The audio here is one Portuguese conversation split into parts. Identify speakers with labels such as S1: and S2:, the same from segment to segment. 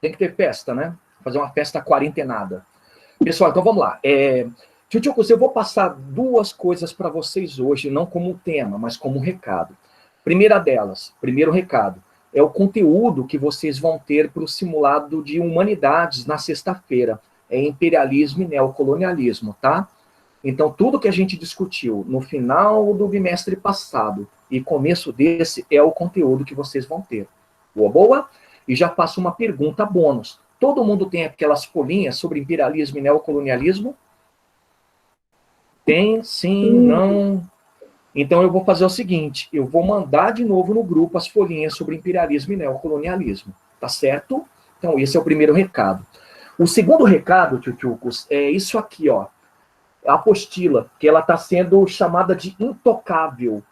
S1: Tem que ter festa, né? Fazer uma festa quarentenada. Pessoal, então vamos lá. Tchutchucos, eu vou passar duas coisas para vocês hoje, não como tema, mas como recado. Primeira delas, primeiro recado, é o conteúdo que vocês vão ter para o simulado de humanidades na sexta-feira. É imperialismo e neocolonialismo, tá? Então, tudo que a gente discutiu no final do bimestre passado e começo desse é o conteúdo que vocês vão ter. Boa, boa? E já faço uma pergunta bônus. Todo mundo tem aquelas folhinhas sobre imperialismo e neocolonialismo? Tem? Sim? Não? Então eu vou fazer o seguinte, eu vou mandar de novo no grupo as folhinhas sobre imperialismo e neocolonialismo, tá certo? Então esse é o primeiro recado. O segundo recado, tchutchucos, é isso aqui, ó. A apostila, que ela está sendo chamada de intocável.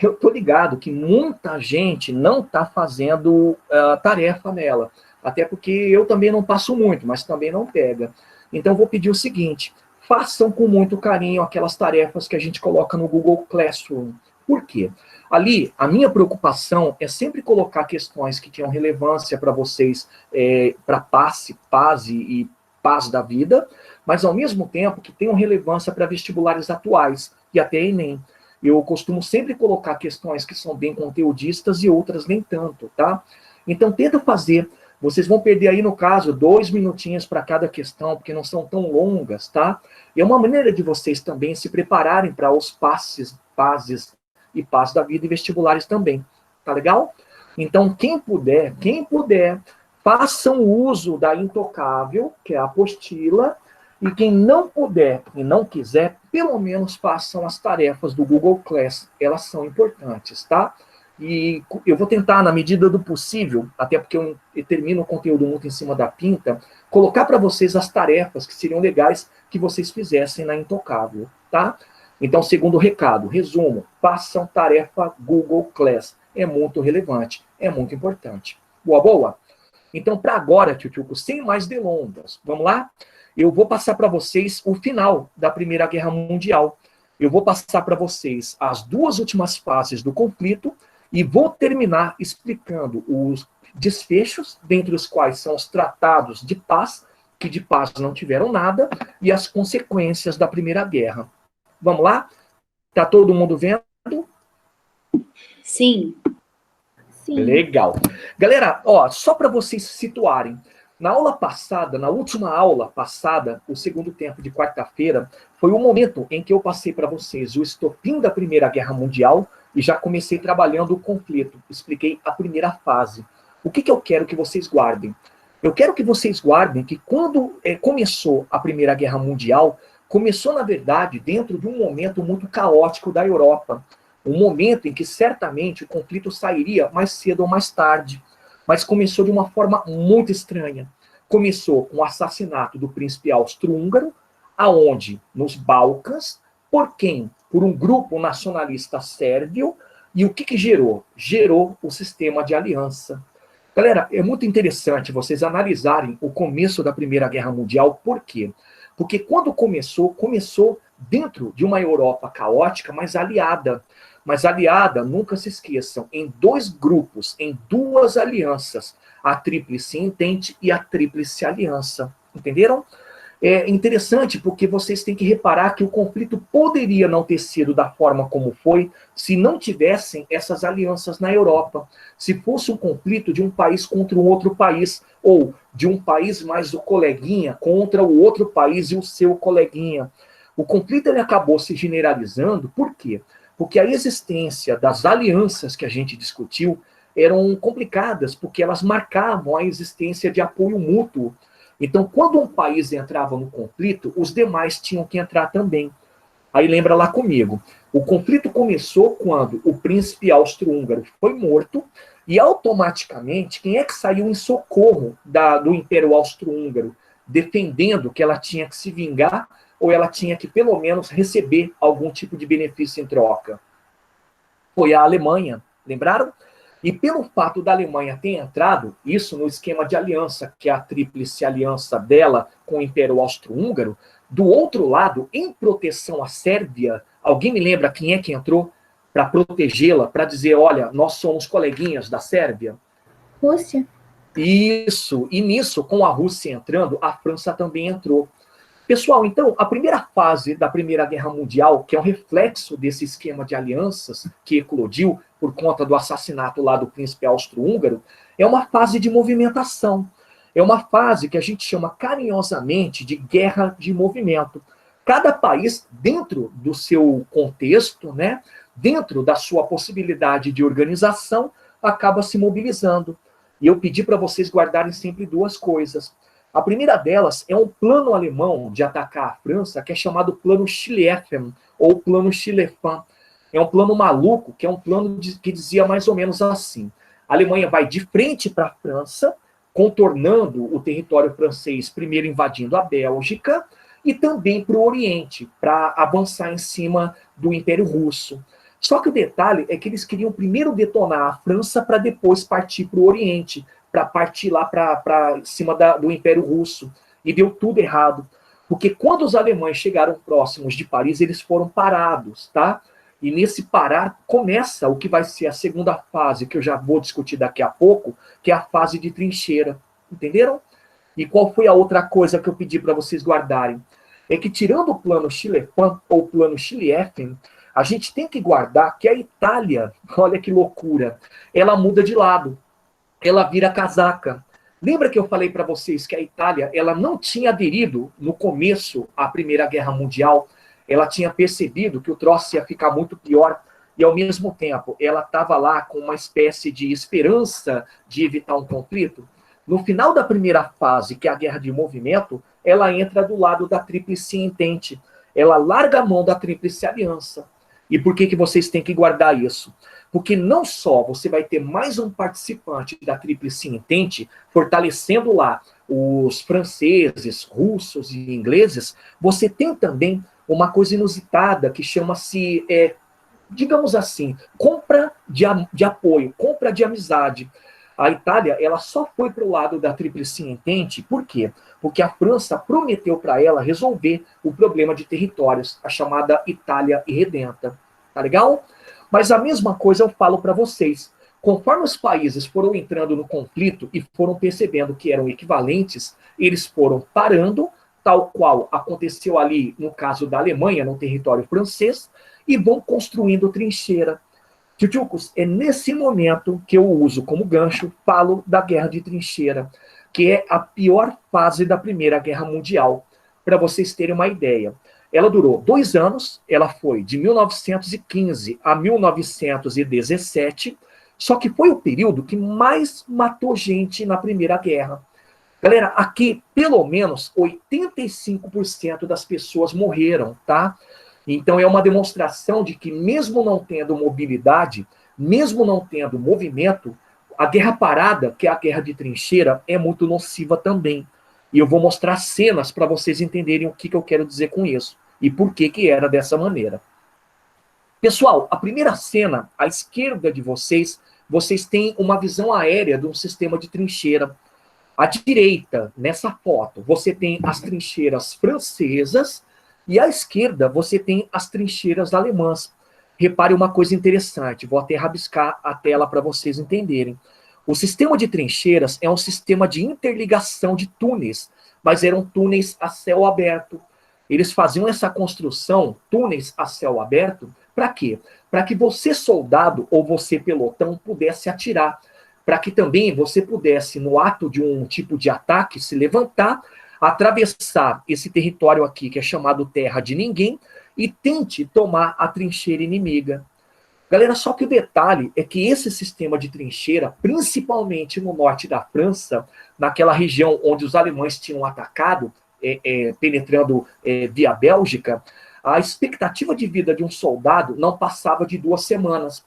S1: Eu tô ligado que muita gente não está fazendo tarefa nela, até porque eu também não passo muito, mas também não pega. Então, vou pedir o seguinte, façam com muito carinho aquelas tarefas que a gente coloca no Google Classroom. Por quê? Ali, a minha preocupação é sempre colocar questões que tenham relevância para vocês, para passe, paz e paz da vida, mas ao mesmo tempo que tenham relevância para vestibulares atuais e até Enem. Eu costumo sempre colocar questões que são bem conteudistas e outras nem tanto, tá? Então, tenta fazer. Vocês vão perder aí, no caso, 2 minutinhos para cada questão, porque não são tão longas, tá? E é uma maneira de vocês também se prepararem para os passes e passes da vida e vestibulares também. Tá legal? Então, quem puder, façam uso da intocável, que é a apostila, e quem não puder e não quiser, pelo menos façam as tarefas do Google Class. Elas são importantes, tá? E eu vou tentar, na medida do possível, até porque eu termino o conteúdo muito em cima da pinta, colocar para vocês as tarefas que seriam legais que vocês fizessem na intocável, tá? Então, segundo recado, resumo, façam tarefa Google Class. É muito relevante, é muito importante. Boa, boa? Então, para agora, tchutchuco, sem mais delongas, vamos lá? Eu vou passar para vocês o final da Primeira Guerra Mundial. Eu vou passar para vocês as duas últimas fases do conflito e vou terminar explicando os desfechos, dentre os quais são os tratados de paz, que de paz não tiveram nada, e as consequências da Primeira Guerra. Vamos lá? Tá todo mundo vendo?
S2: Sim.
S3: Sim.
S1: Legal. Galera, ó, só para vocês se situarem, na aula passada, na última aula passada, o segundo tempo de quarta-feira, foi o momento em que eu passei para vocês o estopim da Primeira Guerra Mundial e já comecei trabalhando o conflito. Expliquei a primeira fase. O que eu quero que vocês guardem? Eu quero que vocês guardem que quando começou a Primeira Guerra Mundial, começou, na verdade, dentro de um momento muito caótico da Europa. Um momento em que certamente o conflito sairia mais cedo ou mais tarde. Mas começou de uma forma muito estranha. Começou com o assassinato do príncipe austro-húngaro, aonde, nos Balcãs, por quem? Por um grupo nacionalista sérvio, e o que gerou? Gerou o sistema de aliança. Galera, é muito interessante vocês analisarem o começo da Primeira Guerra Mundial, por quê? Porque quando começou dentro de uma Europa caótica, mas aliada. Mas aliada, nunca se esqueçam, em 2 grupos, em 2 alianças, a Tríplice Entente e a Tríplice Aliança. Entenderam? É interessante porque vocês têm que reparar que o conflito poderia não ter sido da forma como foi se não tivessem essas alianças na Europa. Se fosse um conflito de um país contra um outro país, ou de um país mais o coleguinha contra o outro país e o seu coleguinha. O conflito ele acabou se generalizando, por quê? Porque a existência das alianças que a gente discutiu eram complicadas, porque elas marcavam a existência de apoio mútuo. Então, quando um país entrava no conflito, os demais tinham que entrar também. Aí lembra lá comigo, o conflito começou quando o príncipe austro-húngaro foi morto, e automaticamente, quem é que saiu em socorro do Império Austro-Húngaro, defendendo que ela tinha que se vingar, ou ela tinha que, pelo menos, receber algum tipo de benefício em troca? Foi a Alemanha, lembraram? E pelo fato da Alemanha ter entrado, isso no esquema de aliança, que é a tríplice aliança dela com o Império Austro-Húngaro, do outro lado, em proteção à Sérvia, alguém me lembra quem é que entrou para protegê-la, para dizer, olha, nós somos coleguinhas da Sérvia?
S3: Rússia.
S1: Isso, e nisso, com a Rússia entrando, a França também entrou. Pessoal, então, a primeira fase da Primeira Guerra Mundial, que é um reflexo desse esquema de alianças que eclodiu por conta do assassinato lá do príncipe austro-húngaro, é uma fase de movimentação. É uma fase que a gente chama carinhosamente de guerra de movimento. Cada país, dentro do seu contexto, né, dentro da sua possibilidade de organização, acaba se mobilizando. E eu pedi para vocês guardarem sempre duas coisas. A primeira delas é um plano alemão de atacar a França, que é chamado Plano Schlieffen, ou Plano Schlieffen. É um plano maluco, que é um plano que dizia mais ou menos assim: a Alemanha vai de frente para a França, contornando o território francês, primeiro invadindo a Bélgica, e também para o Oriente, para avançar em cima do Império Russo. Só que o detalhe é que eles queriam primeiro detonar a França para depois partir para o Oriente, para partir lá para cima do Império Russo. E deu tudo errado. Porque quando os alemães chegaram próximos de Paris, eles foram parados, tá? E nesse parar começa o que vai ser a segunda fase, que eu já vou discutir daqui a pouco, que é a fase de trincheira. Entenderam? E qual foi a outra coisa que eu pedi para vocês guardarem? É que tirando o plano Schlieffen, ou plano Schlieffen, a gente tem que guardar que a Itália, olha que loucura, ela muda de lado, ela vira casaca. Lembra que eu falei para vocês que a Itália ela não tinha aderido no começo à Primeira Guerra Mundial, ela tinha percebido que o troço ia ficar muito pior, e ao mesmo tempo ela estava lá com uma espécie de esperança de evitar um conflito? No final da primeira fase, que é a guerra de movimento, ela entra do lado da Tríplice Entente. Ela larga a mão da Tríplice Aliança. E por que vocês têm que guardar isso? Porque não só você vai ter mais um participante da Tríplice Entente, fortalecendo lá os franceses, russos e ingleses, você tem também uma coisa inusitada que chama-se, digamos assim, compra de apoio, compra de amizade. A Itália, ela só foi para o lado da Tríplice Entente, por quê? Porque a França prometeu para ela resolver o problema de territórios, a chamada Itália Irredenta. Tá legal? Mas a mesma coisa eu falo para vocês. Conforme os países foram entrando no conflito e foram percebendo que eram equivalentes, eles foram parando, tal qual aconteceu ali no caso da Alemanha, no território francês, e vão construindo trincheira. Tchutchucos, é nesse momento que eu uso como gancho, falo da guerra de trincheira, que é a pior fase da Primeira Guerra Mundial, para vocês terem uma ideia. Ela durou 2 anos, ela foi de 1915 a 1917, só que foi o período que mais matou gente na Primeira Guerra. Galera, aqui pelo menos 85% das pessoas morreram, tá? Então é uma demonstração de que mesmo não tendo mobilidade, mesmo não tendo movimento, a guerra parada, que é a guerra de trincheira, é muito nociva também. E eu vou mostrar cenas para vocês entenderem o que eu quero dizer com isso e por que era dessa maneira. Pessoal, a primeira cena, à esquerda de vocês, vocês têm uma visão aérea de um sistema de trincheira. À direita, nessa foto, você tem as trincheiras francesas e à esquerda você tem as trincheiras alemãs. Repare uma coisa interessante, vou até rabiscar a tela para vocês entenderem. O sistema de trincheiras é um sistema de interligação de túneis, mas eram túneis a céu aberto. Eles faziam essa construção, túneis a céu aberto, para quê? Para que você, soldado, ou você, pelotão, pudesse atirar. Para que também você pudesse, no ato de um tipo de ataque, se levantar, atravessar esse território aqui, que é chamado Terra de Ninguém, e tente tomar a trincheira inimiga. Galera, só que o detalhe é que esse sistema de trincheira, principalmente no norte da França, naquela região onde os alemães tinham atacado, penetrando via Bélgica, a expectativa de vida de um soldado não passava de 2 semanas.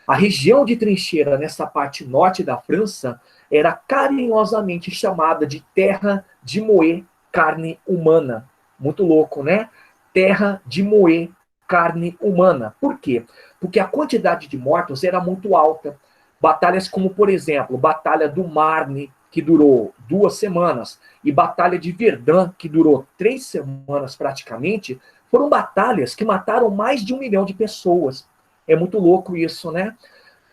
S1: A região de trincheira nessa parte norte da França era carinhosamente chamada de terra de moer carne humana. Muito louco, né? Terra de moer carne humana. Por quê? Porque a quantidade de mortos era muito alta. Batalhas como, por exemplo, Batalha do Marne, que durou 2 semanas, e Batalha de Verdun, que durou 3 semanas praticamente, foram batalhas que mataram mais de 1 milhão de pessoas. É muito louco isso, né?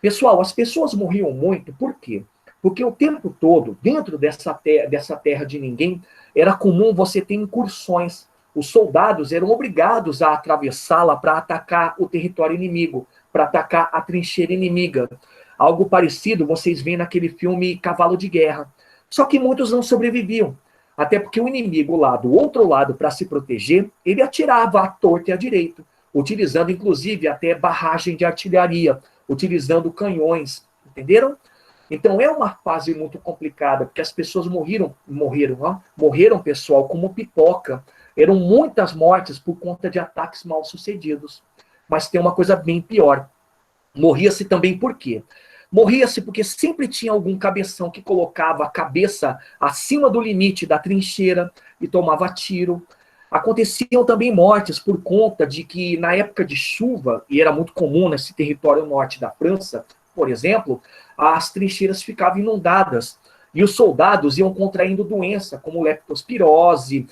S1: Pessoal, as pessoas morriam muito, por quê? Porque o tempo todo, dentro dessa terra de ninguém, era comum você ter incursões. Os soldados eram obrigados a atravessá-la para atacar o território inimigo, para atacar a trincheira inimiga. Algo parecido vocês veem naquele filme Cavalo de Guerra. Só que muitos não sobreviviam. Até porque o inimigo lá do outro lado, para se proteger, ele atirava à torta e à direita, utilizando inclusive até barragem de artilharia, utilizando canhões. Entenderam? Então é uma fase muito complicada, porque as pessoas morreram, pessoal, como pipoca. Eram muitas mortes por conta de ataques mal sucedidos. Mas tem uma coisa bem pior. Morria-se também por quê? Morria-se porque sempre tinha algum cabeção que colocava a cabeça acima do limite da trincheira e tomava tiro. Aconteciam também mortes por conta de que, na época de chuva, e era muito comum nesse território norte da França, por exemplo, as trincheiras ficavam inundadas. E os soldados iam contraindo doença, como leptospirose,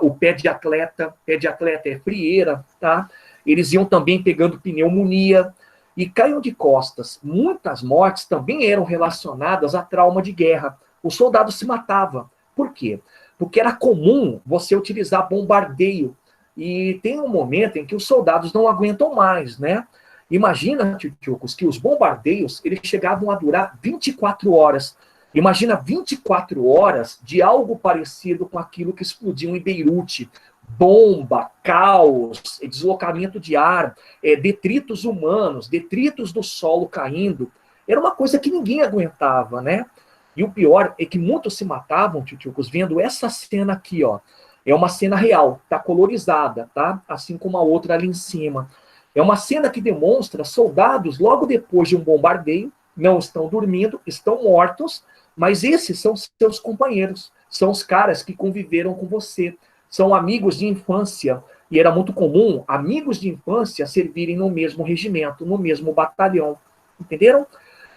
S1: o pé de atleta é frieira, tá? Eles iam também pegando pneumonia e caíam de costas. Muitas mortes também eram relacionadas a trauma de guerra. O soldado se matava. Por quê? Porque era comum você utilizar bombardeio. E tem um momento em que os soldados não aguentam mais, né? Imagina, tchutchucos, que os bombardeios eles chegavam a durar 24 horas. Imagina 24 horas de algo parecido com aquilo que explodiu em Beirute. Bomba, caos, deslocamento de ar, detritos humanos, detritos do solo caindo. Era uma coisa que ninguém aguentava, né? E o pior é que muitos se matavam, tchutchucos, vendo essa cena aqui, ó. É uma cena real, tá colorizada, tá? Assim como a outra ali em cima. É uma cena que demonstra soldados, logo depois de um bombardeio, não estão dormindo, estão mortos, mas esses são seus companheiros, são os caras que conviveram com você, são amigos de infância, e era muito comum amigos de infância servirem no mesmo regimento, no mesmo batalhão, entenderam?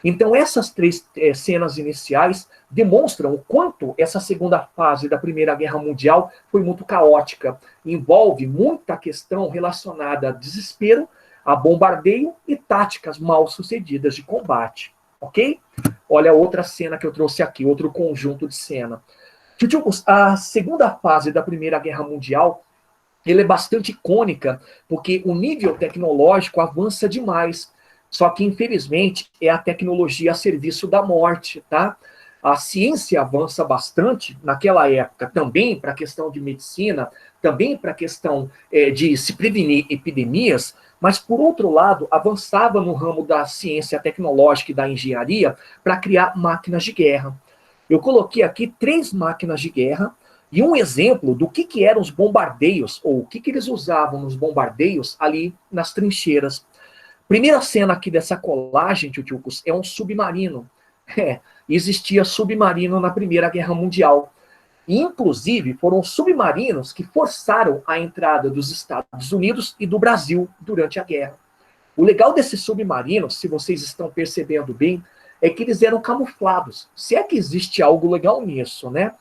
S1: Então essas três cenas iniciais demonstram o quanto essa segunda fase da Primeira Guerra Mundial foi muito caótica, envolve muita questão relacionada a desespero, a bombardeio e táticas mal sucedidas de combate, ok? Olha outra cena que eu trouxe aqui, outro conjunto de cena. A segunda fase da Primeira Guerra Mundial, ela é bastante icônica, porque o nível tecnológico avança demais. Só que, infelizmente, é a tecnologia a serviço da morte, tá? A ciência avança bastante naquela época, também para a questão de medicina, também para a questão de se prevenir epidemias, mas, por outro lado, avançava no ramo da ciência tecnológica e da engenharia para criar máquinas de guerra. Eu coloquei aqui 3 máquinas de guerra e um exemplo do que eram os bombardeios, ou o que eles usavam nos bombardeios ali nas trincheiras. Primeira cena aqui dessa colagem, tchutchucos, é um submarino. Existia submarino na Primeira Guerra Mundial. E, inclusive, foram submarinos que forçaram a entrada dos Estados Unidos e do Brasil durante a guerra. O legal desses submarinos, se vocês estão percebendo bem, é que eles eram camuflados. Se é que existe algo legal nisso, né?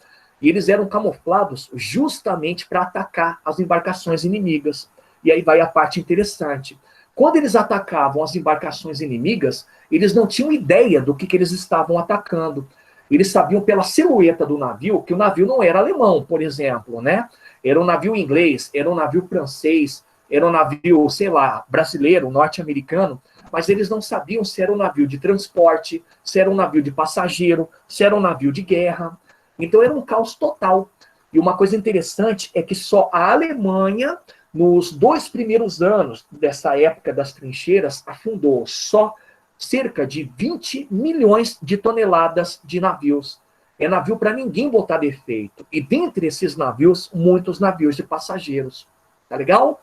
S1: E eles eram camuflados justamente para atacar as embarcações inimigas. E aí vai a parte interessante. Quando eles atacavam as embarcações inimigas, eles não tinham ideia do que eles estavam atacando. Eles sabiam pela silhueta do navio que o navio não era alemão, por exemplo, né? Era um navio inglês, era um navio francês, era um navio, sei lá, brasileiro, norte-americano, mas eles não sabiam se era um navio de transporte, se era um navio de passageiro, se era um navio de guerra. Então era um caos total. E uma coisa interessante é que só a Alemanha, nos 2 primeiros anos dessa época das trincheiras, afundou só cerca de 20 milhões de toneladas de navios. É navio para ninguém botar defeito. E dentre esses navios, muitos navios de passageiros. Tá legal?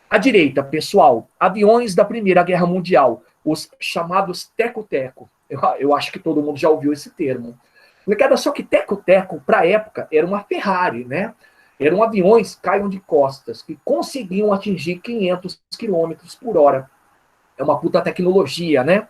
S1: À direita, pessoal, aviões da Primeira Guerra Mundial, os chamados teco-teco. Eu acho que todo mundo já ouviu esse termo. Só que teco-teco, para a época, era uma Ferrari, né? Eram aviões caiam de costas, que conseguiam atingir 500 km por hora. É uma puta tecnologia, né?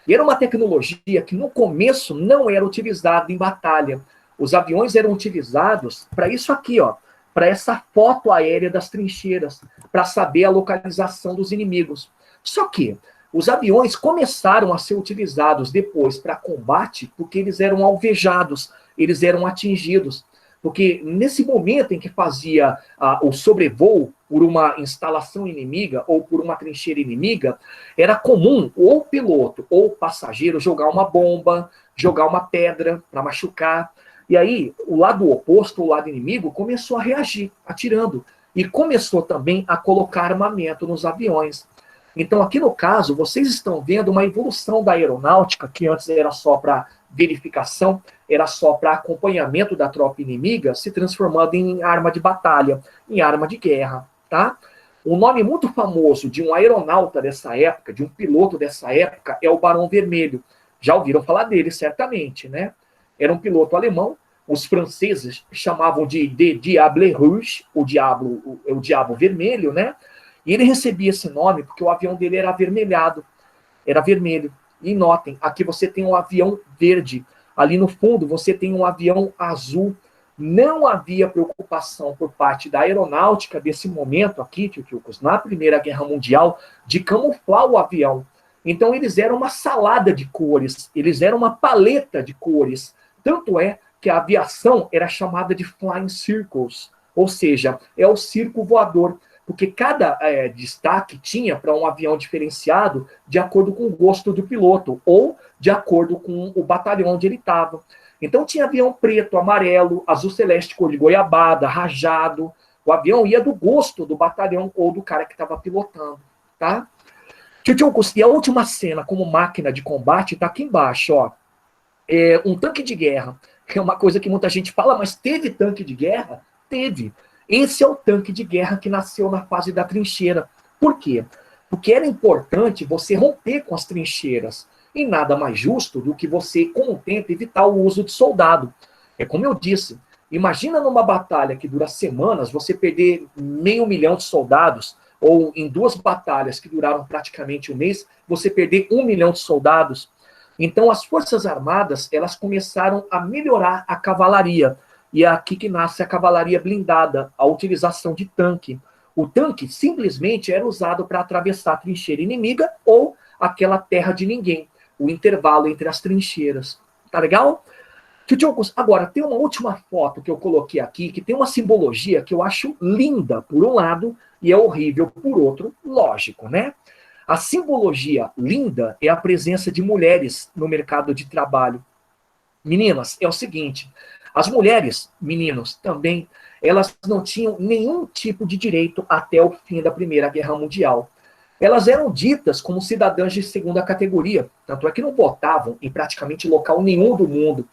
S1: E era uma tecnologia que no começo não era utilizada em batalha. Os aviões eram utilizados para isso aqui, ó, para essa foto aérea das trincheiras, para saber a localização dos inimigos. Só que Os aviões começaram a ser utilizados depois para combate porque eles eram alvejados, eles eram atingidos. Porque nesse momento em que fazia o sobrevoo por uma instalação inimiga ou por uma trincheira inimiga, era comum ou o piloto ou o passageiro jogar uma bomba, jogar uma pedra para machucar. E aí, o lado oposto, o lado inimigo, começou a reagir, atirando. E começou também a colocar armamento nos aviões. Então, aqui no caso, vocês estão vendo uma evolução da aeronáutica, que antes era só para verificação, era só para acompanhamento da tropa inimiga, se transformando em arma de batalha, em arma de guerra, tá? Um nome muito famoso de um aeronauta dessa época, de um piloto dessa época, é o Barão Vermelho. Já ouviram falar dele, certamente, né? Era um piloto alemão, os franceses chamavam de Diable Rouge, o diabo vermelho, né? E ele recebia esse nome porque o avião dele era avermelhado, era vermelho. E notem, aqui você tem um avião verde, ali no fundo você tem um avião azul. Não havia preocupação por parte da aeronáutica desse momento aqui, Tchutchucos, na Primeira Guerra Mundial, de camuflar o avião. Então eles eram uma salada de cores, eles eram uma paleta de cores. Tanto é que a aviação era chamada de Flying Circles, ou seja, é o circo voador, porque cada destaque tinha para um avião diferenciado de acordo com o gosto do piloto, ou de acordo com o batalhão onde ele estava. Então tinha avião preto, amarelo, azul celeste, cor de goiabada, rajado. O avião ia do gosto do batalhão ou do cara que estava pilotando, tá? E a última cena como máquina de combate está aqui embaixo, ó. É um tanque de guerra. É uma coisa que muita gente fala, mas teve tanque de guerra? Teve. Esse é o tanque de guerra que nasceu na fase da trincheira. Por quê? Porque era importante você romper com as trincheiras. E nada mais justo do que você, com o tempo, evitar o uso de soldado. É como eu disse, imagina numa batalha que dura semanas, você perder 500 mil de soldados, ou em 2 batalhas que duraram praticamente um mês, você perder 1 milhão de soldados. Então as Forças Armadas, elas começaram a melhorar a cavalaria. E é aqui que nasce a cavalaria blindada, a utilização de tanque. O tanque simplesmente era usado para atravessar a trincheira inimiga ou aquela terra de ninguém, o intervalo entre as trincheiras. Tá legal? Tchutchucos, agora, tem uma última foto que eu coloquei aqui, que tem uma simbologia que eu acho linda, por um lado, e é horrível por outro, lógico, né? A simbologia linda é a presença de mulheres no mercado de trabalho. Meninas, é o seguinte, as mulheres, meninos, também, elas não tinham nenhum tipo de direito até o fim da Primeira Guerra Mundial. Elas eram ditas como cidadãs de segunda categoria, tanto é que não votavam em praticamente local nenhum do mundo.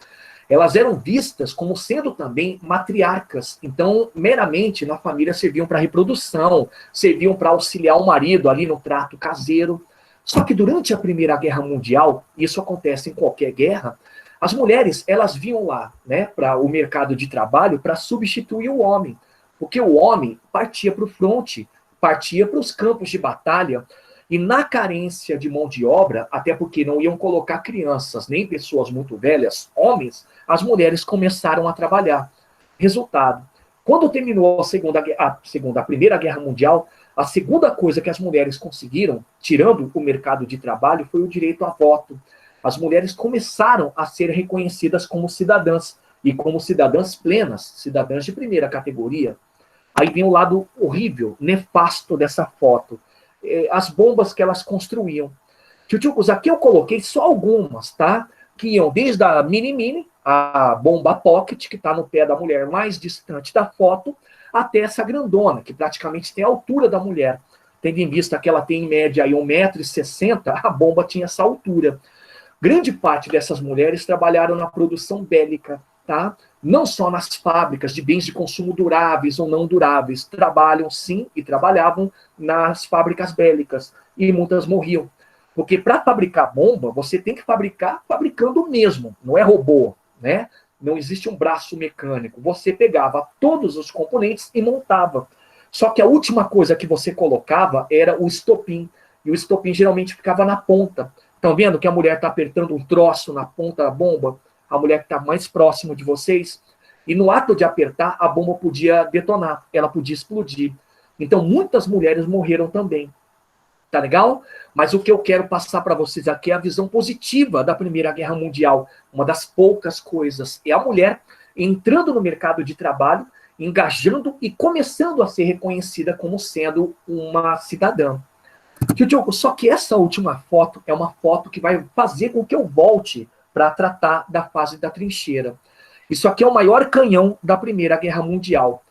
S1: Elas eram vistas como sendo também matriarcas, então meramente na família serviam para reprodução, serviam para auxiliar o marido ali no trato caseiro. Só que durante a Primeira Guerra Mundial, isso acontece em qualquer guerra, as mulheres, elas vinham lá, né, para o mercado de trabalho para substituir o homem, porque o homem partia para o fronte, partia para os campos de batalha, e na carência de mão de obra, até porque não iam colocar crianças nem pessoas muito velhas, homens, as mulheres começaram a trabalhar. Resultado, quando terminou a Primeira Guerra Mundial, a segunda coisa que as mulheres conseguiram, tirando o mercado de trabalho, foi o direito a voto. As mulheres começaram a ser reconhecidas como cidadãs, e como cidadãs plenas, cidadãs de primeira categoria. Aí vem o lado horrível, nefasto dessa foto. As bombas que elas construíam. Tchutchucos, aqui eu coloquei só algumas, tá? Que iam desde a mini-mini, a bomba pocket, que está no pé da mulher mais distante da foto, até essa grandona, que praticamente tem a altura da mulher. Tendo em vista que ela tem em média 1,60 m, a bomba tinha essa altura. Grande parte dessas mulheres trabalharam na produção bélica, tá? Não só nas fábricas de bens de consumo duráveis ou não duráveis. Trabalham, sim, e trabalhavam nas fábricas bélicas. E muitas morriam. Porque para fabricar bomba, você tem que fabricar fabricando mesmo. Não é robô, né? Não existe um braço mecânico. Você pegava todos os componentes e montava. Só que a última coisa que você colocava era o estopim. E o estopim geralmente ficava na ponta. Estão vendo que a mulher está apertando um troço na ponta da bomba? A mulher que está mais próxima de vocês? E no ato de apertar, a bomba podia detonar, ela podia explodir. Então, muitas mulheres morreram também. Tá legal? Mas o que eu quero passar para vocês aqui é a visão positiva da Primeira Guerra Mundial. Uma das poucas coisas é a mulher entrando no mercado de trabalho, engajando e começando a ser reconhecida como sendo uma cidadã. Tio Diogo, só que essa última foto é uma foto que vai fazer com que eu volte para tratar da fase da trincheira. Isso aqui é o maior canhão da Primeira Guerra Mundial,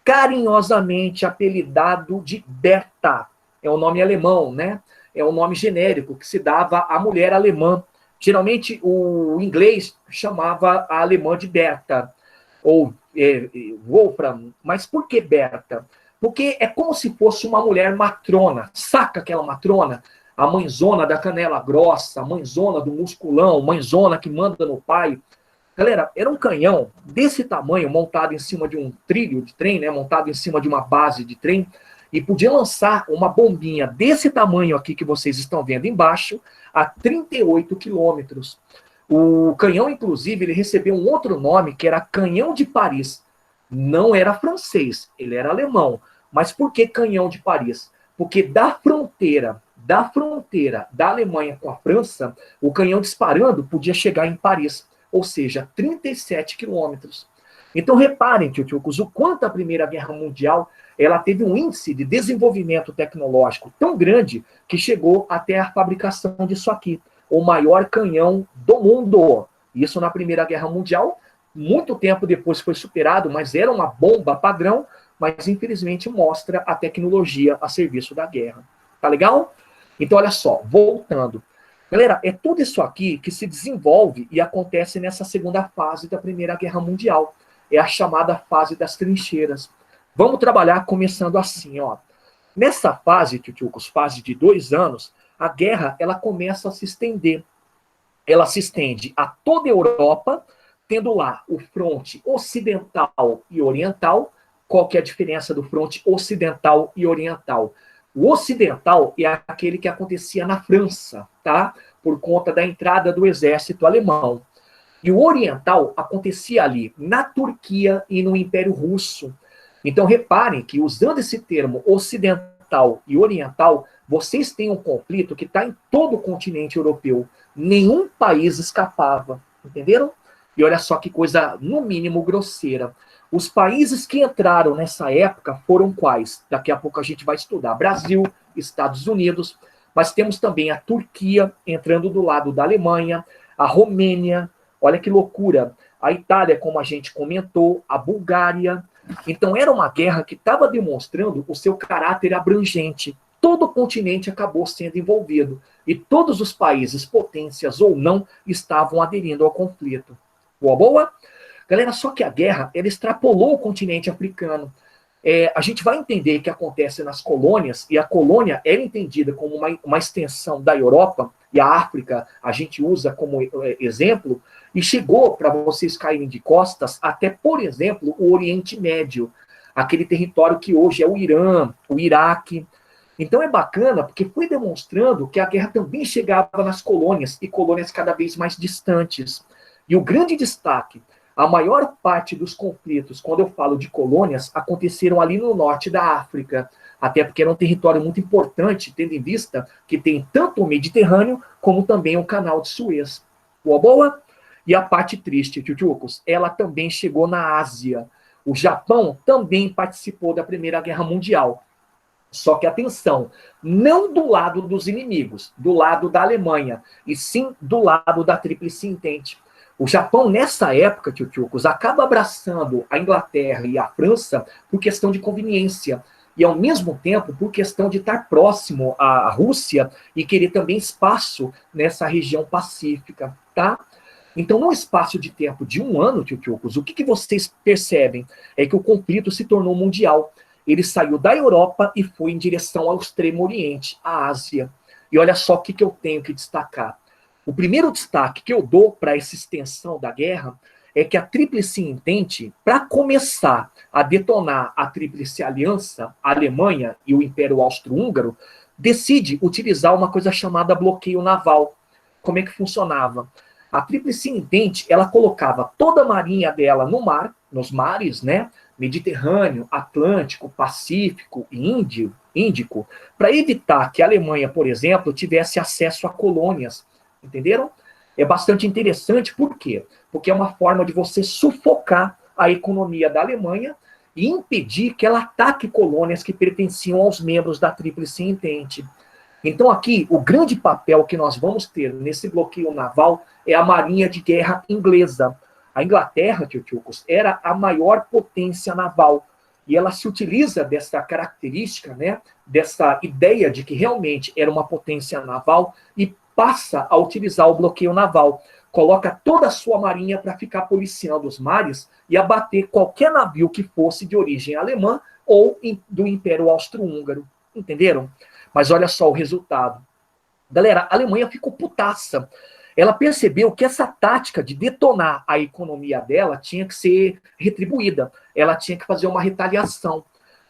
S1: carinhosamente apelidado de Bertha. É o nome alemão, né? É o nome genérico que se dava à mulher alemã. Geralmente o inglês chamava a alemã de Bertha, ou Wolfram. Mas por que Bertha? Porque é como se fosse uma mulher matrona. Saca aquela matrona? A mãezona da canela grossa, a mãezona do musculão, mãezona que manda no pai. Galera, era um canhão desse tamanho, montado em cima de um trilho de trem, né? Montado em cima de uma base de trem, e podia lançar uma bombinha desse tamanho aqui que vocês estão vendo embaixo, a 38 quilômetros. O canhão, inclusive, ele recebeu um outro nome, que era Canhão de Paris. Não era francês, ele era alemão. Mas por que Canhão de Paris? Porque da fronteira da Alemanha com a França, o canhão disparando podia chegar em Paris, ou seja, 37 quilômetros. Então reparem, tio-tiocos, o quanto a Primeira Guerra Mundial ela teve um índice de desenvolvimento tecnológico tão grande que chegou até a fabricação disso aqui, o maior canhão do mundo. Isso na Primeira Guerra Mundial, muito tempo depois foi superado, mas era uma bomba padrão, mas infelizmente mostra a tecnologia a serviço da guerra. Tá legal? Então olha só, voltando. Galera, é tudo isso aqui que se desenvolve e acontece nessa segunda fase da Primeira Guerra Mundial. É a chamada fase das trincheiras. Vamos trabalhar começando assim, ó. Nessa fase, tio-tiocos, fase de 2 anos, a guerra ela começa a se estender. Ela se estende a toda a Europa, tendo lá o fronte ocidental e oriental. Qual que é a diferença do fronte ocidental e oriental? O ocidental é aquele que acontecia na França, tá? Por conta da entrada do exército alemão. E o oriental acontecia ali na Turquia e no Império Russo. Então reparem que usando esse termo ocidental e oriental, vocês têm um conflito que está em todo o continente europeu. Nenhum país escapava, entenderam? E olha só que coisa, no mínimo, grosseira. Os países que entraram nessa época foram quais? Daqui a pouco a gente vai estudar. Brasil, Estados Unidos, mas temos também a Turquia entrando do lado da Alemanha, a Romênia, olha que loucura, a Itália, como a gente comentou, a Bulgária. Então era uma guerra que estava demonstrando o seu caráter abrangente. Todo o continente acabou sendo envolvido e todos os países, potências ou não, estavam aderindo ao conflito. Boa, boa? Galera, só que a guerra, ela extrapolou o continente africano. A gente vai entender que acontece nas colônias, e a colônia era entendida como uma extensão da Europa, e a África a gente usa como exemplo, e chegou, para vocês caírem de costas, até, por exemplo, o Oriente Médio, aquele território que hoje é o Irã, o Iraque. Então é bacana, porque foi demonstrando que a guerra também chegava nas colônias, e colônias cada vez mais distantes. E o grande destaque, a maior parte dos conflitos, quando eu falo de colônias, aconteceram ali no norte da África, até porque era um território muito importante, tendo em vista que tem tanto o Mediterrâneo, como também o Canal de Suez. Boa, boa? E a parte triste, tchutchucos, ela também chegou na Ásia. O Japão também participou da Primeira Guerra Mundial. Só que, atenção, não do lado dos inimigos, do lado da Alemanha, e sim do lado da Tríplice Entente. O Japão, nessa época, tchutchucos, acaba abraçando a Inglaterra e a França por questão de conveniência. E, ao mesmo tempo, por questão de estar próximo à Rússia e querer também espaço nessa região pacífica, tá? Então, num espaço de tempo de 1 ano, tchutchucos, o que vocês percebem? É que o conflito se tornou mundial. Ele saiu da Europa e foi em direção ao Extremo Oriente, à Ásia. E olha só o que eu tenho que destacar. O primeiro destaque que eu dou para essa extensão da guerra é que a Tríplice Entente, para começar a detonar a Tríplice Aliança, a Alemanha e o Império Austro-Húngaro, decide utilizar uma coisa chamada bloqueio naval. Como é que funcionava? A Tríplice Entente, ela colocava toda a marinha dela no mar, nos mares, né, Mediterrâneo, Atlântico, Pacífico e Índico, para evitar que a Alemanha, por exemplo, tivesse acesso a colônias. Entenderam? É bastante interessante, por quê? Porque é uma forma de você sufocar a economia da Alemanha e impedir que ela ataque colônias que pertenciam aos membros da Tríplice Entente. Então aqui, o grande papel que nós vamos ter nesse bloqueio naval é a Marinha de Guerra inglesa. A Inglaterra, tchutchucos, era a maior potência naval. E ela se utiliza dessa característica, né, dessa ideia de que realmente era uma potência naval e passa a utilizar o bloqueio naval. Coloca toda a sua marinha para ficar policiando os mares e abater qualquer navio que fosse de origem alemã ou do Império Austro-Húngaro. Entenderam? Mas olha só o resultado. Galera, a Alemanha ficou putaça. Ela percebeu que essa tática de detonar a economia dela tinha que ser retribuída. Ela tinha que fazer uma retaliação.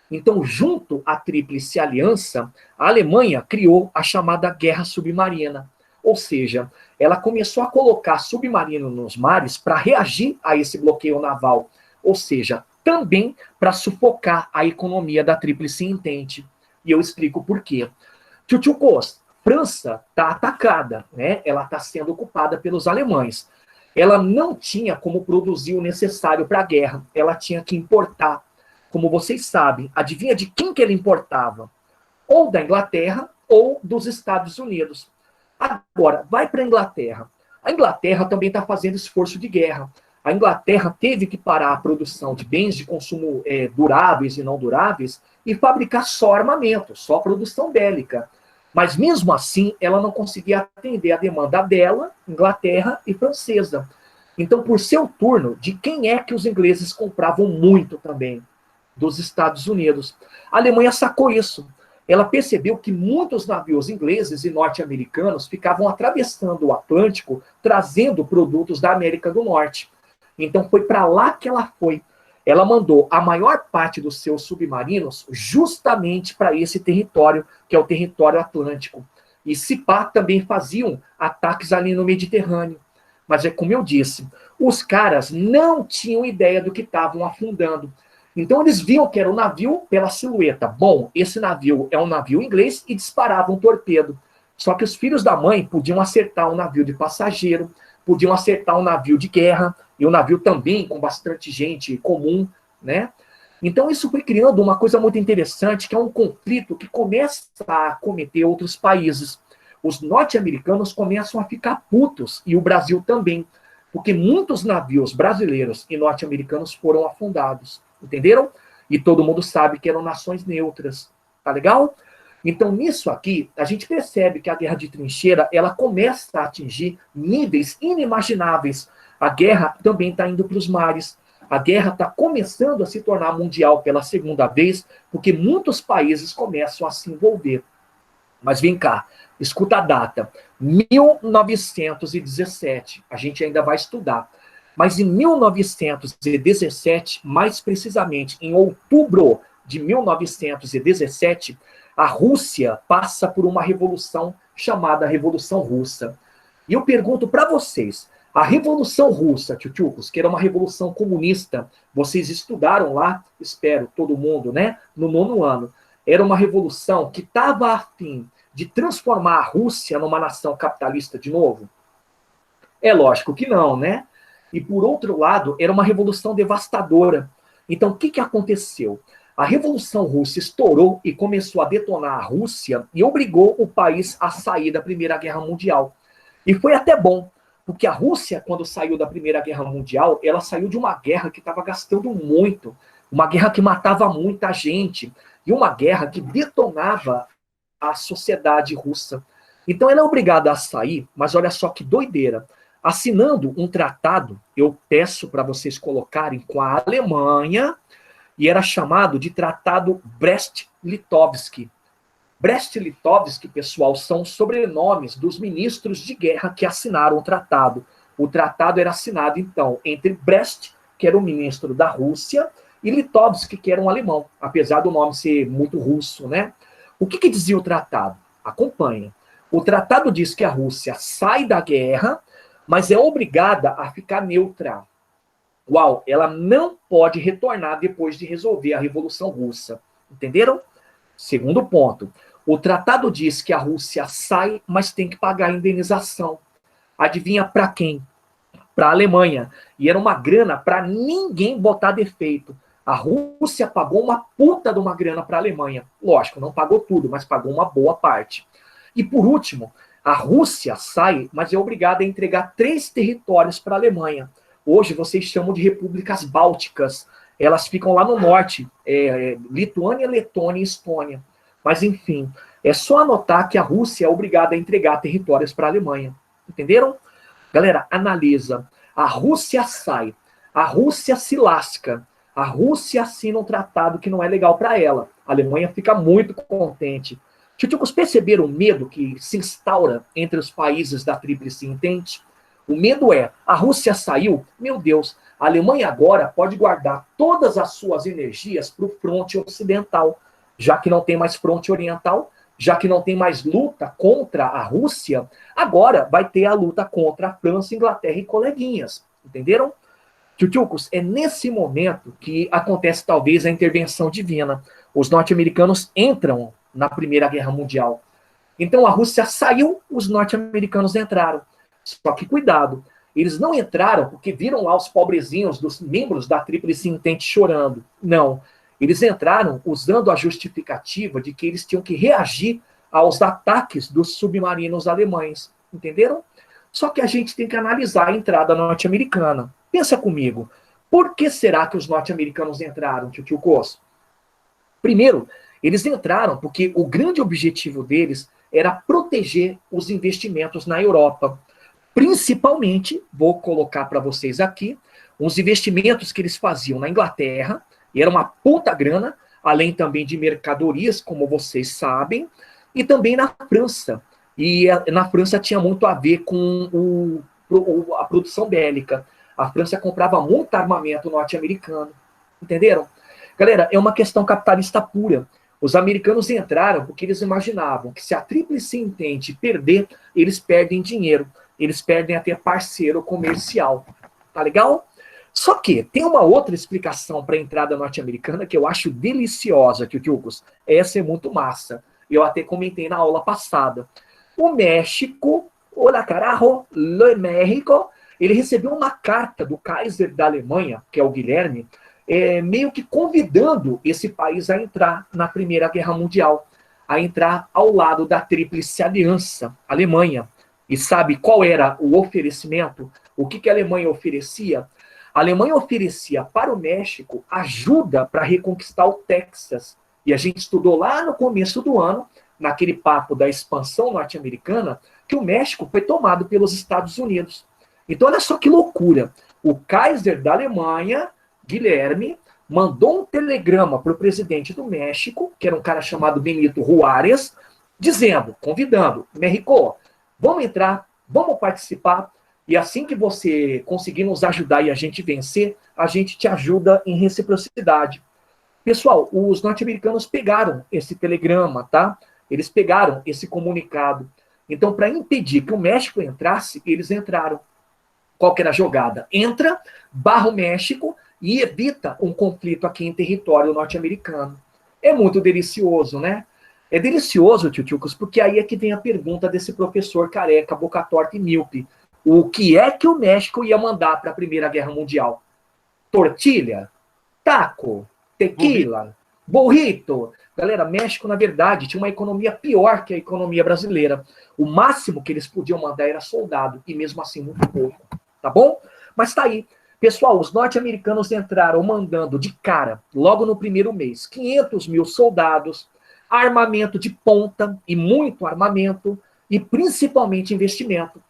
S1: Então, junto à Tríplice Aliança, a Alemanha criou a chamada Guerra Submarina. Ou seja, ela começou a colocar submarino nos mares para reagir a esse bloqueio naval. Ou seja, também para sufocar a economia da Tríplice Entente. E eu explico por quê. Tchutchukos, França está atacada, né? Ela está sendo ocupada pelos alemães. Ela não tinha como produzir o necessário para a guerra. Ela tinha que importar. Como vocês sabem, adivinha de quem que ela importava? Ou da Inglaterra ou dos Estados Unidos. Agora, vai para a Inglaterra. A Inglaterra também está fazendo esforço de guerra. A Inglaterra teve que parar a produção de bens de consumo duráveis e não duráveis e fabricar só armamento, só produção bélica. Mas mesmo assim, ela não conseguia atender a demanda dela, Inglaterra e francesa. Então, por seu turno, de quem é que os ingleses compravam muito também? Dos Estados Unidos. A Alemanha sacou isso. Ela percebeu que muitos navios ingleses e norte-americanos ficavam atravessando o Atlântico, trazendo produtos da América do Norte. Então foi para lá que ela foi. Ela mandou a maior parte dos seus submarinos justamente para esse território, que é o território atlântico. E se pá, também faziam ataques ali no Mediterrâneo. Mas é como eu disse, os caras não tinham ideia do que estavam afundando. Então eles viam que era um navio pela silhueta. Bom, esse navio é um navio inglês e disparavam um torpedo. Só que os filhos da mãe podiam acertar um navio de passageiro, podiam acertar um navio de guerra, e um navio também com bastante gente comum, né? Então isso foi criando uma coisa muito interessante, que é um conflito que começa a acometer outros países. Os norte-americanos começam a ficar putos, e o Brasil também, porque muitos navios brasileiros e norte-americanos foram afundados. Entenderam? E todo mundo sabe que eram nações neutras. Tá legal? Então, nisso aqui, a gente percebe que a guerra de trincheira, ela começa a atingir níveis inimagináveis. A guerra também está indo para os mares. A guerra está começando a se tornar mundial pela segunda vez, porque muitos países começam a se envolver. Mas vem cá, escuta a data. 1917. A gente ainda vai estudar. Mas em 1917, mais precisamente em outubro de 1917, a Rússia passa por uma revolução chamada Revolução Russa. E eu pergunto para vocês, a Revolução Russa, tchutchucos, que era uma revolução comunista, vocês estudaram lá, espero, todo mundo, né, no 9º ano, era uma revolução que estava a fim de transformar a Rússia numa nação capitalista de novo? É lógico que não, né? E, por outro lado, era uma revolução devastadora. Então, o que aconteceu? A Revolução Russa estourou e começou a detonar a Rússia e obrigou o país a sair da Primeira Guerra Mundial. E foi até bom, porque a Rússia, quando saiu da Primeira Guerra Mundial, ela saiu de uma guerra que estava gastando muito, uma guerra que matava muita gente, e uma guerra que detonava a sociedade russa. Então, ela é obrigada a sair, mas olha só que doideira. Assinando um tratado, eu peço para vocês colocarem, com a Alemanha, e era chamado de Tratado Brest-Litovsk. Brest-Litovsk, pessoal, são os sobrenomes dos ministros de guerra que assinaram o tratado. O tratado era assinado, então, entre Brest, que era o ministro da Rússia, e Litovsk, que era um alemão, apesar do nome ser muito russo, né? O que dizia o tratado? Acompanha. O tratado diz que a Rússia sai da guerra, mas é obrigada a ficar neutra. qual ela não pode retornar depois de resolver a Revolução Russa. Entenderam? Segundo ponto, o tratado diz que a Rússia sai, mas tem que pagar a indenização. Adivinha para quem? Para a Alemanha. E era uma grana para ninguém botar defeito. A Rússia pagou uma puta de uma grana para a Alemanha. Lógico, não pagou tudo, mas pagou uma boa parte. E por último, a Rússia sai, mas é obrigada a entregar 3 territórios para a Alemanha. Hoje vocês chamam de repúblicas bálticas. Elas ficam lá no norte, Lituânia, Letônia e Estônia. Mas enfim, é só anotar que a Rússia é obrigada a entregar territórios para a Alemanha. Entenderam? Galera, analisa. A Rússia sai, a Rússia se lasca, a Rússia assina um tratado que não é legal para ela. A Alemanha fica muito contente. Tchutchucos, perceberam o medo que se instaura entre os países da Tríplice Entente? O medo é, a Rússia saiu, meu Deus, a Alemanha agora pode guardar todas as suas energias para o fronte ocidental, já que não tem mais fronte oriental, já que não tem mais luta contra a Rússia, agora vai ter a luta contra a França, Inglaterra e coleguinhas. Entenderam? Tchutchucos, é nesse momento que acontece talvez a intervenção divina. Os norte-americanos entram na Primeira Guerra Mundial. Então a Rússia saiu, os norte-americanos entraram. Só que cuidado, eles não entraram porque viram lá os pobrezinhos dos membros da Tríplice Entente chorando. Não. Eles entraram usando a justificativa de que eles tinham que reagir aos ataques dos submarinos alemães. Entenderam? Só que a gente tem que analisar a entrada norte-americana. Pensa comigo. Por que será que os norte-americanos entraram, tio Cos? Primeiro, eles entraram porque o grande objetivo deles era proteger os investimentos na Europa. Principalmente, vou colocar para vocês aqui, os investimentos que eles faziam na Inglaterra, e era uma puta grana, além também de mercadorias, como vocês sabem, e também na França. E na França tinha muito a ver com a produção bélica. A França comprava muito armamento norte-americano. Entenderam? Galera, é uma questão capitalista pura. Os americanos entraram porque eles imaginavam que se a Tríplice Entente perder, eles perdem dinheiro. Eles perdem até parceiro comercial. Tá legal? Só que tem uma outra explicação para a entrada norte-americana que eu acho deliciosa, tio-tiocos. Essa é muito massa. Eu até comentei na aula passada. O México, hola carajo, lo México, ele recebeu uma carta do Kaiser da Alemanha, que é o Guilherme, meio que convidando esse país a entrar na Primeira Guerra Mundial, a entrar ao lado da Tríplice Aliança, Alemanha. E sabe qual era o oferecimento? O que a Alemanha oferecia? A Alemanha oferecia para o México ajuda para reconquistar o Texas. E a gente estudou lá no começo do ano, naquele papo da expansão norte-americana, que o México foi tomado pelos Estados Unidos. Então, olha só que loucura. O Kaiser da Alemanha, Guilherme, mandou um telegrama para o presidente do México, que era um cara chamado Benito Juárez, dizendo, convidando, México, vamos entrar, vamos participar, e assim que você conseguir nos ajudar e a gente vencer, a gente te ajuda em reciprocidade. Pessoal, os norte-americanos pegaram esse telegrama, tá? Eles pegaram esse comunicado. Então, para impedir que o México entrasse, eles entraram. Qual que era a jogada? Entra, barra o México e evita um conflito aqui em território norte-americano. É muito delicioso, né? É delicioso, tio-tiocos, porque aí é que vem a pergunta desse professor careca, boca torta e míope. O que é que o México ia mandar para a Primeira Guerra Mundial? Tortilha? Taco? Tequila? Burrito? Galera, México, na verdade, tinha uma economia pior que a economia brasileira. O máximo que eles podiam mandar era soldado, e mesmo assim muito pouco. Tá bom? Mas tá aí. Pessoal, os norte-americanos entraram mandando de cara, logo no primeiro mês, 500 mil soldados, armamento de ponta, e muito armamento, e principalmente investimento.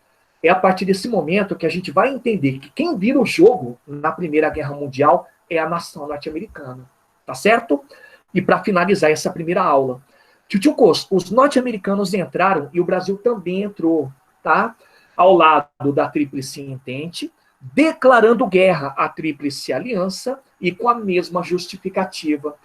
S1: É a partir desse momento que a gente vai entender que quem vira o jogo na Primeira Guerra Mundial é a nação norte-americana. Tá certo? E para finalizar essa primeira aula, tio Cos, os norte-americanos entraram e o Brasil também entrou, tá? Ao lado da Tríplice Entente, declarando guerra à Tríplice Aliança e com a mesma justificativa.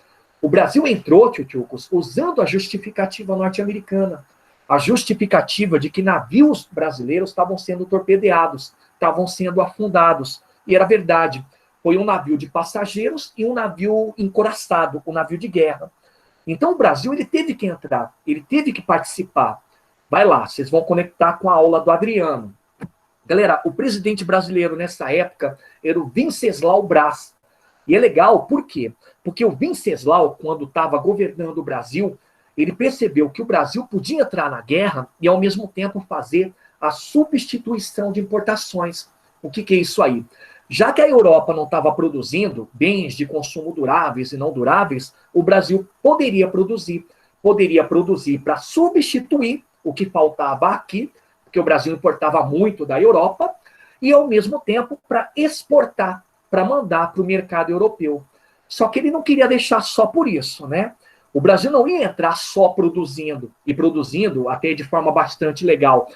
S1: O Brasil entrou, tio Cos, usando a justificativa norte-americana. A justificativa de que navios brasileiros estavam sendo torpedeados, estavam sendo afundados. E era verdade, foi um navio de passageiros e um navio encoraçado, um navio de guerra. Então o Brasil ele teve que entrar, ele teve que participar. Vai lá, vocês vão conectar com a aula do Adriano. Galera, o presidente brasileiro nessa época era o Venceslau Braz. E é legal, por quê? Porque o Venceslau, quando estava governando o Brasil, ele percebeu que o Brasil podia entrar na guerra e, ao mesmo tempo, fazer a substituição de importações. O que é isso aí? Já que a Europa não estava produzindo bens de consumo duráveis e não duráveis, o Brasil poderia produzir para substituir o que faltava aqui, porque o Brasil importava muito da Europa, e, ao mesmo tempo, para exportar, para mandar para o mercado europeu. Só que ele não queria deixar só por isso, né? O Brasil não ia entrar só produzindo, e produzindo até de forma bastante legal,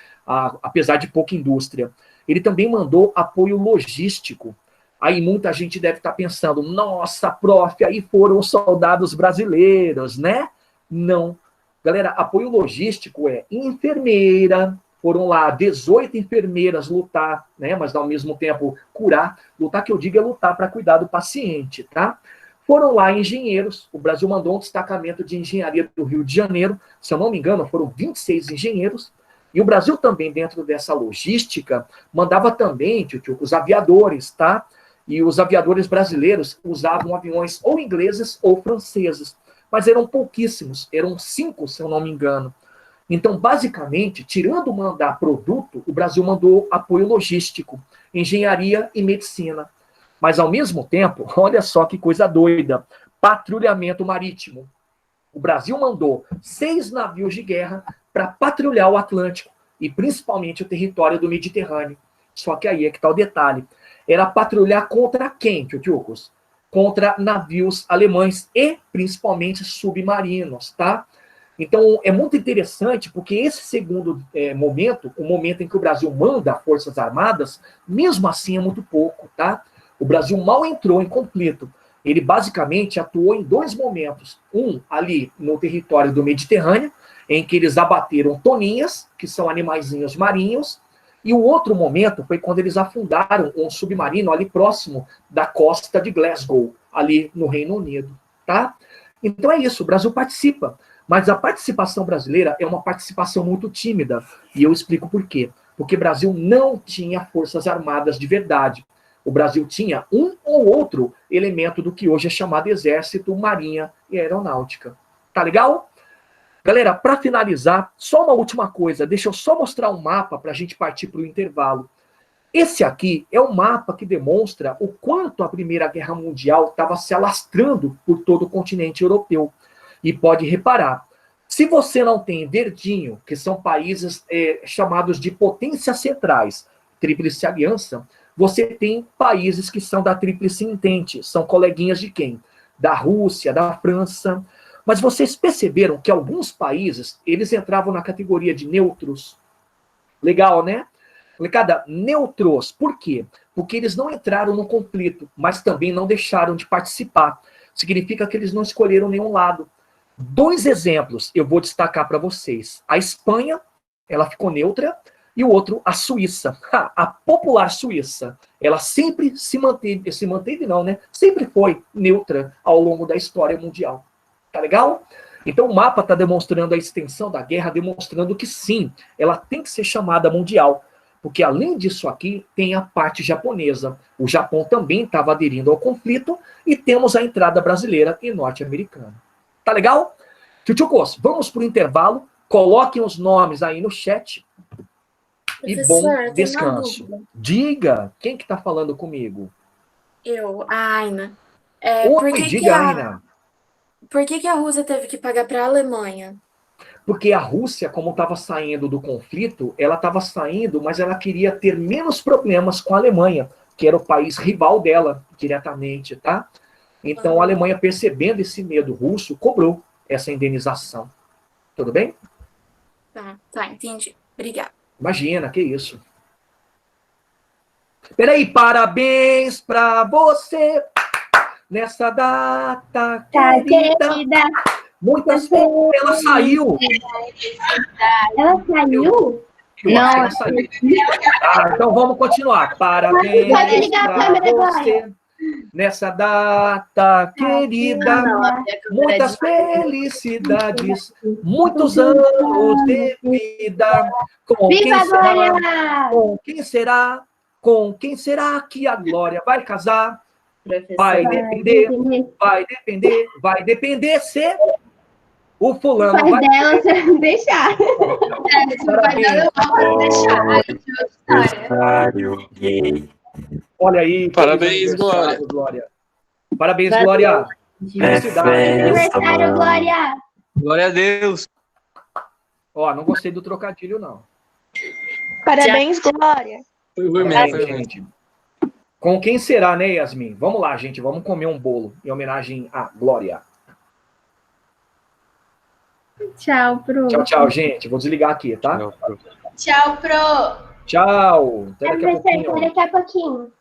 S1: apesar de pouca indústria. Ele também mandou apoio logístico. Aí muita gente deve estar pensando, nossa, prof, aí foram os soldados brasileiros, né? Não. Galera, apoio logístico é enfermeira, foram lá 18 enfermeiras lutar, né? Mas ao mesmo tempo curar. Lutar que eu digo é lutar para cuidar do paciente, tá? Foram lá engenheiros, o Brasil mandou um destacamento de engenharia do Rio de Janeiro, se eu não me engano, foram 26 engenheiros, e o Brasil também, dentro dessa logística, mandava também, os aviadores, tá? E os aviadores brasileiros usavam aviões ou ingleses ou franceses, mas eram pouquíssimos, eram 5, se eu não me engano. Então, basicamente, tirando mandar produto, o Brasil mandou apoio logístico, engenharia e medicina. Mas, ao mesmo tempo, olha só que coisa doida, patrulhamento marítimo. O Brasil mandou 6 navios de guerra para patrulhar o Atlântico, e principalmente o território do Mediterrâneo. Só que aí é que está o detalhe. Era patrulhar contra quem, tchutchucos? Contra navios alemães e, principalmente, submarinos, tá? Então, é muito interessante, porque esse segundo momento, o momento em que o Brasil manda Forças Armadas, mesmo assim é muito pouco, tá? O Brasil mal entrou em conflito. Ele basicamente atuou em 2 momentos. Um, ali no território do Mediterrâneo, em que eles abateram toninhas, que são animaizinhos marinhos, e o outro momento foi quando eles afundaram um submarino ali próximo da costa de Glasgow, ali no Reino Unido, tá? Então é isso, o Brasil participa. Mas a participação brasileira é uma participação muito tímida. E eu explico por quê. Porque o Brasil não tinha forças armadas de verdade. O Brasil tinha um ou outro elemento do que hoje é chamado Exército, Marinha e Aeronáutica. Tá legal? Galera, para finalizar, só uma última coisa. Deixa eu só mostrar um mapa para a gente partir para o intervalo. Esse aqui é um mapa que demonstra o quanto a Primeira Guerra Mundial estava se alastrando por todo o continente europeu. E pode reparar, se você não tem verdinho, que são países chamados de potências centrais, Tríplice Aliança, você tem países que são da Tríplice Entente, são coleguinhas de quem? Da Rússia, da França. Mas vocês perceberam que alguns países, eles entravam na categoria de neutros? Legal, né? Molecada, neutros. Por quê? Porque eles não entraram no conflito, mas também não deixaram de participar. Significa que eles não escolheram nenhum lado. 2 exemplos eu vou destacar para vocês. A Espanha, ela ficou neutra, e o outro, a Suíça. A popular Suíça, ela sempre se manteve não, né? Sempre foi neutra ao longo da história mundial. Tá legal? Então o mapa está demonstrando a extensão da guerra, demonstrando que sim, ela tem que ser chamada mundial. Porque além disso aqui, tem a parte japonesa. O Japão também estava aderindo ao conflito, e temos a entrada brasileira e norte-americana. Tá legal? Tchutchucos, vamos para o intervalo. Coloquem os nomes aí no chat. E bom descanso. Diga, quem que está falando comigo?
S2: Eu, a Aina.
S1: Oi, diga, Aina.
S2: Por que a Rússia teve que pagar para a Alemanha?
S1: Porque a Rússia, como estava saindo do conflito, ela estava saindo, mas ela queria ter menos problemas com a Alemanha, que era o país rival dela, diretamente, tá? Então, a Alemanha, percebendo esse medo russo, cobrou essa indenização. Tudo bem?
S2: Tá, entendi. Obrigada.
S1: Imagina, que isso. Peraí, parabéns pra você nessa data querida. Muitas vezes ela saiu.
S3: Ela saiu?
S1: Não. Então vamos continuar. Parabéns pra você nessa data querida. Muitas felicidades, muitos anos de vida. Com quem
S3: Viva a
S1: será?
S3: Glória!
S1: Com quem será? Com quem será que a Glória vai casar? Vai depender se o fulano
S3: Pai
S1: vai...
S3: dela, você não deixar.
S4: Se o pai dela não vai deixar. Aí tinha outra história.
S5: Aniversário gay.
S1: Olha aí.
S6: Parabéns,
S1: feliz aniversário, Glória. Parabéns,
S2: Parabéns.
S1: Glória.
S5: É
S1: Felicidade.
S5: festa,
S3: Aniversário,
S5: mano.
S3: Glória!
S6: Glória a Deus.
S1: Ó, não gostei do trocadilho, não.
S7: Parabéns, Glória.
S6: Foi ruim mesmo,
S1: Parabéns,
S6: foi ruim.
S1: gente. Com quem será, né, Yasmin? Vamos lá, gente. Vamos comer um bolo em homenagem à Glória.
S3: Tchau, Pro.
S1: Tchau, tchau, gente. Vou desligar aqui, tá?
S6: Não,
S4: Tchau, Pro.
S1: Tchau. Até daqui a
S3: Aniversário
S1: pouquinho.
S3: daqui a pouquinho.